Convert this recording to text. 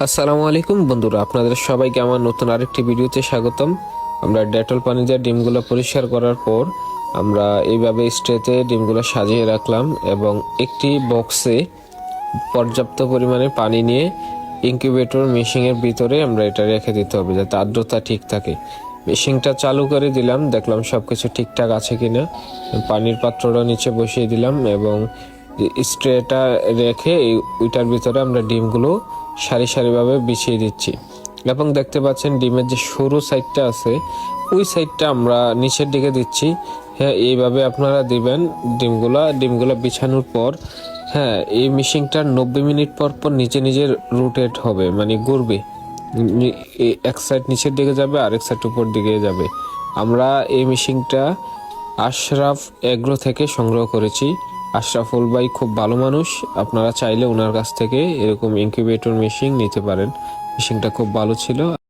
আসসালামু আলাইকুম বন্ধুরা, আপনাদের সবাইকে আমার নতুন আরেকটি ভিডিওতে স্বাগতম। আমরা ডেটল পানি দিয়ে ডিমগুলো পরিষ্কার করার পর আমরা এইভাবে স্ট্রেতে ডিমগুলো সাজিয়ে রাখলাম এবং একটি বক্সে পর্যাপ্ত পরিমাণে পানি নিয়ে ইনকিউবেটর মেশিনের ভিতরে আমরা এটা রেখে দিতে হবে যাতে আর্দ্রতা ঠিক থাকে। মেশিনটা চালু করে দিলাম, দেখলাম সবকিছু ঠিকঠাক আছে কিনা। পানির পাত্রটা নিচে বসিয়ে দিলাম এবং স্ট্রেটা রেখে ওইটার ভিতরে আমরা ডিমগুলো সারি সারিভাবে বিছিয়ে দিচ্ছি এবং দেখতে পাচ্ছেন ডিমের যে সরু সাইডটা আছে ওই সাইডটা আমরা নিচের দিকে দিচ্ছি। হ্যাঁ, এইভাবে আপনারা দিবেন ডিমগুলো বিছানোর পর। হ্যাঁ, এই মেশিনটা 90 মিনিট পর পর নিজে নিজের রোটেট হবে, মানে ঘুরবে। এক সাইড নিচের দিকে যাবে আর এক সাইড উপর দিকে যাবে। আমরা এই মেশিনটা আশরাফ এগ্রো থেকে সংগ্রহ করেছি। আশরাফুল ভাই খুব ভালো মানুষ, আপনারা চাইলে ওনার কাছ থেকে এরকম ইনকিউবেটর মেশিন নিতে পারেন। মেশিনটা খুব ভালো ছিল।